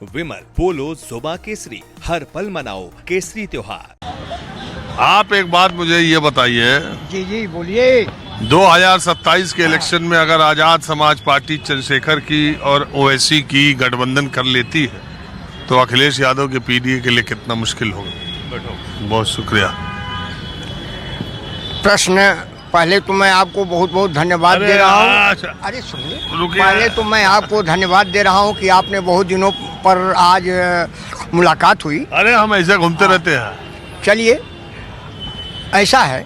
विमल, पोलो, जोबा केसरी, हर पल मनाओ केसरी त्योहार। आप एक बात मुझे ये बताइए, जी जी बोलिए। 2027 के इलेक्शन में अगर आजाद समाज पार्टी चंद्रशेखर की और ओवैसी की गठबंधन कर लेती है तो अखिलेश यादव के पीडीए के लिए कितना मुश्किल होगा। बहुत शुक्रिया। प्रश्न पहले तो मैं आपको बहुत बहुत धन्यवाद दे रहा हूँ। अरे सुनिए, पहले तो मैं आपको धन्यवाद दे रहा हूँ कि आपने बहुत दिनों पर आज मुलाकात हुई। अरे हम ऐसे घूमते रहते हैं। चलिए, ऐसा है,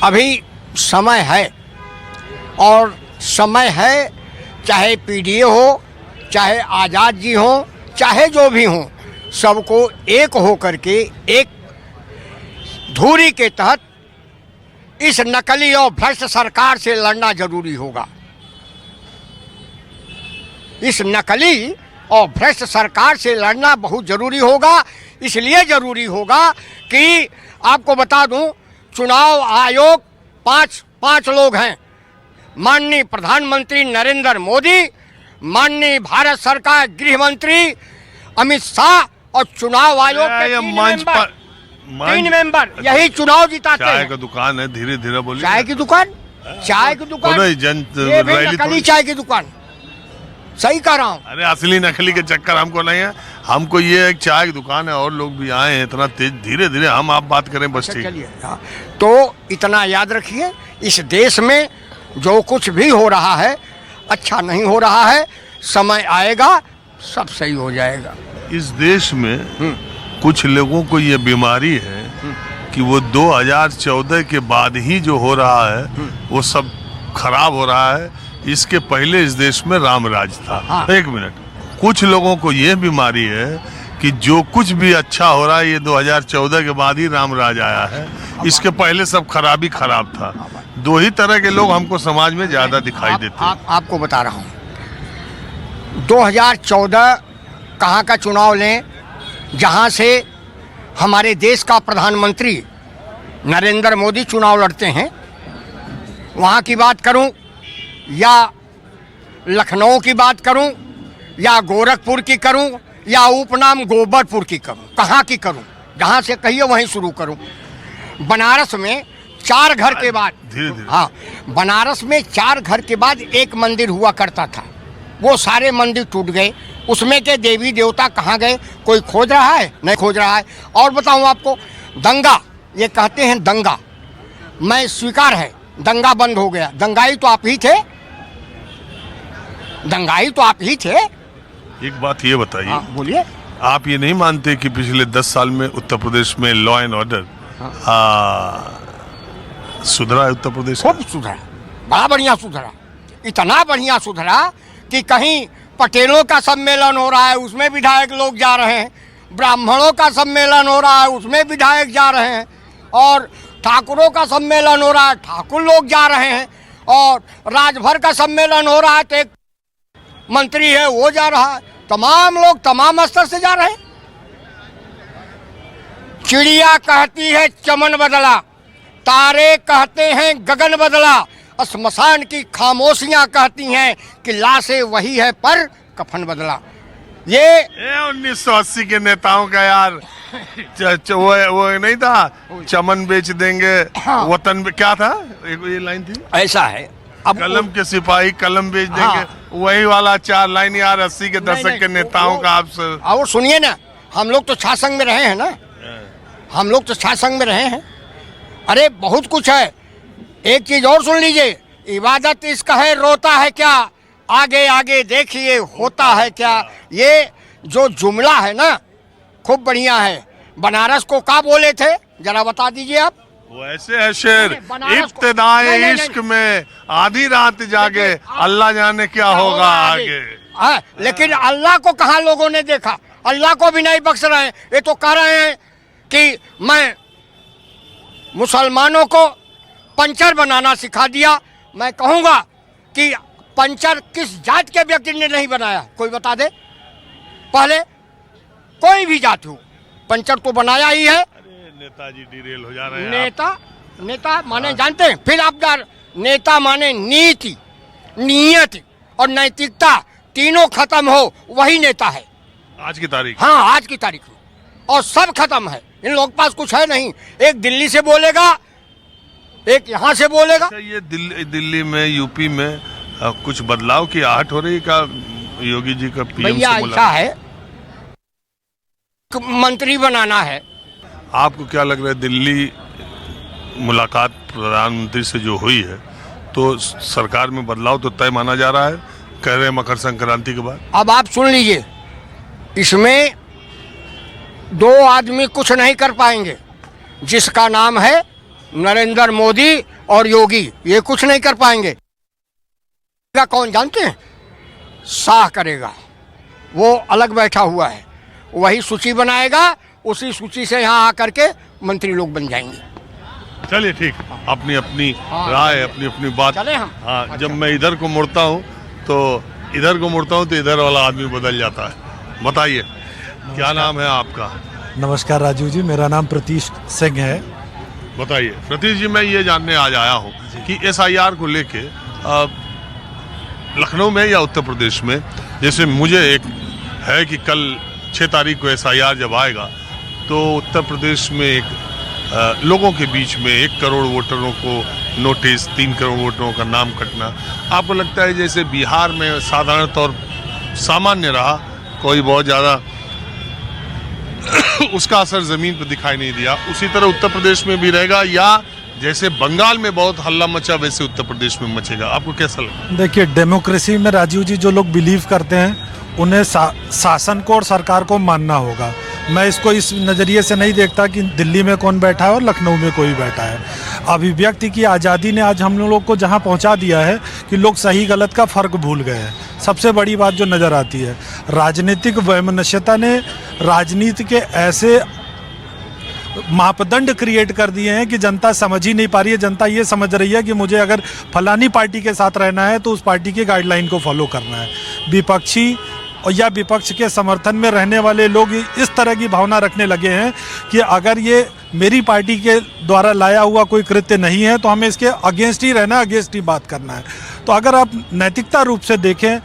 अभी समय है और समय है, चाहे पीडीए हो, चाहे आज़ाद जी हो, चाहे जो भी हो, सबको एक हो करके एक धुरी के तहत इस नकली और भ्रष्ट सरकार से लड़ना जरूरी होगा। इस नकली और भ्रष्ट सरकार से लड़ना बहुत जरूरी होगा। इसलिए जरूरी होगा कि आपको बता दूं, चुनाव आयोग पांच लोग हैं। माननीय प्रधानमंत्री नरेंद्र मोदी, माननीय भारत सरकार गृह मंत्री अमित शाह और चुनाव आयोग के तीन मेंबर यही चुनाव जिताते हैं। चाय का दुकान है, धीरे धीरे बोलिए। चाय की दुकान, चाय की दुकान, ये भी नकली चाय की दुकान। सही कह रहा हूँ। अरे असली नकली के चक्कर हमको नहीं है। हमको ये एक चाय की दुकान है और लोग भी आए हैं, इतना तेज धीरे धीरे हम आप बात करें बस। ठीक चलिए, तो इतना याद रखिए, इस देश में जो कुछ भी हो रहा है अच्छा नहीं हो रहा है। समय आएगा, सब सही हो जाएगा। इस देश में कुछ लोगों को ये बीमारी है कि वो 2014 के बाद ही जो हो रहा है वो सब खराब हो रहा है। इसके पहले इस देश में राम राज था। हाँ। एक मिनट, कुछ लोगों को ये बीमारी है कि जो कुछ भी अच्छा हो रहा है ये 2014 के बाद ही राम राज आया है। इसके पहले सब खराब था। दो ही तरह के लोग हमको समाज में ज्यादा दिखाई देते हैं। आपको बता रहा हूँ, 2014 कहाँ का चुनाव लें, जहाँ से हमारे देश का प्रधानमंत्री नरेंद्र मोदी चुनाव लड़ते हैं, वहाँ की बात करूं या लखनऊ की बात करूं या गोरखपुर की करूं या उपनाम गोबरपुर की करूं, कहाँ की करूं, जहाँ से कहिए वहीं शुरू करूं। बनारस में 4 घर के बाद, हाँ, बनारस में 4 घर के बाद एक मंदिर हुआ करता था। वो सारे मंदिर टूट गए। उसमें के देवी देवता कहाँ गए, कोई खोज रहा है? नहीं खोज रहा है। और बताऊं आपको, दंगा, ये कहते हैं दंगा, मैं स्वीकार है, दंगा बंद हो गया। दंगाई तो आप ही थे, दंगाई तो आप ही थे। एक बात ये बताइए, बोलिए। आप ये नहीं मानते कि पिछले 10 साल में उत्तर प्रदेश में लॉ एंड ऑर्डर सुधरा है? उत्तर प्रदेश खूब सुधरा, बड़ा बढ़िया सुधरा, इतना बढ़िया सुधरा कि कहीं पटेलों का सम्मेलन हो रहा है, उसमें विधायक लोग जा रहे हैं। ब्राह्मणों का सम्मेलन हो रहा है, उसमें विधायक जा रहे हैं। और ठाकुरों का सम्मेलन हो रहा है, ठाकुर लोग जा रहे हैं। और राजभर का सम्मेलन हो रहा है तो एक मंत्री है वो जा रहा है। तमाम लोग तमाम स्तर से जा रहे हैं। चिड़िया कहती है चमन बदला, तारे कहते हैं गगन बदला, श्मशान की खामोशियां कहती हैं कि लाशें वही है पर कफन बदला। ये 1980 के नेताओं का यार वो नहीं था, चमन बेच देंगे, हाँ। वतन क्या था, ये लाइन थी, ऐसा है। अब कलम के सिपाही कलम बेच देंगे। हाँ। वही वाला 4 लाइन यार 80 के दशक के नेताओं का आपसे। और सुनिए ना, हम लोग तो शासन में रहे हैं ना, हम लोग तो शासन में रहे हैं। अरे बहुत कुछ है। एक चीज और सुन लीजिए, इबादत इसका है रोता है क्या, आगे आगे देखिए होता है क्या। ये जो जुमला है ना, खूब बढ़िया है। बनारस को क्या बोले थे, जरा बता दीजिए आप। वो ऐसे है शेर, इब्तिदाए इश्क में आधी रात जागे, अल्लाह जाने क्या होगा आगे। लेकिन अल्लाह को कहाँ लोगों ने देखा, अल्लाह को भी नहीं बख्श रहे हैं। ये तो कह रहे हैं कि मैं मुसलमानों को पंचर बनाना सिखा दिया। मैं कहूँगा कि पंचर किस जात के व्यक्ति ने नहीं बनाया, कोई बता दे। पहले कोई भी जात हो, पंचर तो बनाया ही है। नेताजी डिरेल हो जा रहे हैं। नेता माने जानते हैं, फिर आप नेता माने नीति, नियत और नैतिकता तीनों खत्म हो वही नेता है। आज की तारीख? हाँ, आज की तारीख में। और सब खत्म है, इन लोगों के पास कुछ है नहीं। एक दिल्ली से बोलेगा, एक यहाँ से बोलेगा। अच्छा, ये दिल्ली में, यूपी में कुछ बदलाव की आहट हो रही का योगी जी का पीएम भैया से ऐसा है, मंत्री बनाना है। आपको क्या लग रहा है, दिल्ली मुलाकात प्रधानमंत्री से जो हुई है तो सरकार में बदलाव तो तय माना जा रहा है, कह रहे हैं मकर संक्रांति के बाद? अब आप सुन लीजिए, इसमें दो आदमी कुछ नहीं कर पाएंगे, जिसका नाम है नरेंद्र मोदी और योगी। ये कुछ नहीं कर पाएंगे। कौन जानते हैं? शाह करेगा, वो अलग बैठा हुआ है, वही सूची बनाएगा, उसी सूची से यहाँ आकर के मंत्री लोग बन जाएंगे। चलिए ठीक, अपनी अपनी राय, अपनी अपनी बात। चले हम। हाँ, जब मैं इधर को मुड़ता हूँ तो इधर वाला आदमी बदल जाता है। बताइए, क्या नाम है आपका? नमस्कार राजू जी, मेरा नाम प्रतीश सिंह है। बताइए प्रतीश जी, मैं ये जानने आज आया हूँ कि SIR को लेके लखनऊ में या उत्तर प्रदेश में, जैसे मुझे एक है कि कल 6 तारीख को SIR जब आएगा तो उत्तर प्रदेश में एक लोगों के बीच में 1 करोड़ वोटरों को नोटिस, 3 करोड़ वोटरों का नाम कटना, आपको लगता है जैसे बिहार में साधारण तौर सामान्य रहा, कोई बहुत ज़्यादा उसका असर ज़मीन पर दिखाई नहीं दिया, उसी तरह उत्तर प्रदेश में भी रहेगा, या जैसे बंगाल में बहुत हल्ला मचा वैसे उत्तर प्रदेश में मचेगा? आपको कैसा लगता है? देखिए, डेमोक्रेसी में राजीव जी जो लोग बिलीव करते हैं उन्हें शासन को और सरकार को मानना होगा। मैं इसको इस नज़रिए से नहीं देखता कि दिल्ली में कौन बैठा है और लखनऊ में कोई बैठा है। अभिव्यक्ति की आज़ादी ने आज हम लोग को जहां पहुंचा दिया है कि लोग सही गलत का फ़र्क भूल गए हैं। सबसे बड़ी बात जो नज़र आती है, राजनीतिक वैमनस्यता ने राजनीति के ऐसे मापदंड क्रिएट कर दिए हैं कि जनता समझ ही नहीं पा रही है। जनता ये समझ रही है कि मुझे अगर फलानी पार्टी के साथ रहना है तो उस पार्टी की गाइडलाइन को फॉलो करना है। विपक्षी और या विपक्ष के समर्थन में रहने वाले लोग इस तरह की भावना रखने लगे हैं कि अगर ये मेरी पार्टी के द्वारा लाया हुआ कोई कृत्य नहीं है तो हमें इसके अगेंस्ट ही रहना है, अगेंस्ट ही बात करना है। तो अगर आप नैतिकता रूप से देखें,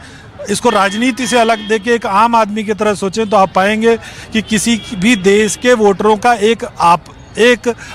इसको राजनीति से अलग देके एक आम आदमी की तरह सोचें, तो आप पाएंगे कि किसी भी देश के वोटरों का एक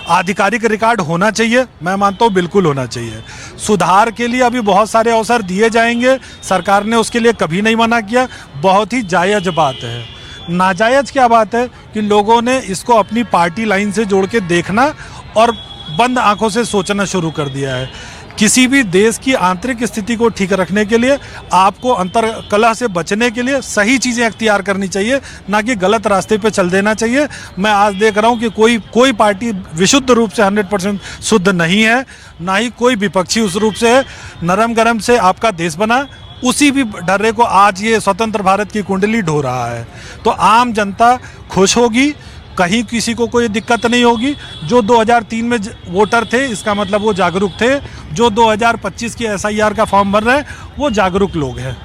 आधिकारिक रिकॉर्ड होना चाहिए। मैं मानता हूँ बिल्कुल होना चाहिए। सुधार के लिए अभी बहुत सारे अवसर दिए जाएंगे, सरकार ने उसके लिए कभी नहीं मना किया। बहुत ही जायज़ बात है। नाजायज़ क्या बात है कि लोगों ने इसको अपनी पार्टी लाइन से जोड़ के देखना और बंद आंखों से सोचना शुरू कर दिया है। किसी भी देश की आंतरिक स्थिति को ठीक रखने के लिए आपको अंतर्कलह से बचने के लिए सही चीज़ें अख्तियार करनी चाहिए, ना कि गलत रास्ते पे चल देना चाहिए। मैं आज देख रहा हूँ कि कोई पार्टी विशुद्ध रूप से 100% शुद्ध नहीं है, ना ही कोई विपक्षी उस रूप से है। नरम गरम से आपका देश बना, उसी भी ढर्रे को आज ये स्वतंत्र भारत की कुंडली ढो रहा है। तो आम जनता खुश होगी, कहीं किसी को कोई दिक्कत नहीं होगी। जो 2003 में वोटर थे, इसका मतलब वो जागरूक थे। जो 2025 की SIR का फॉर्म भर रहे हैं वो जागरूक लोग हैं।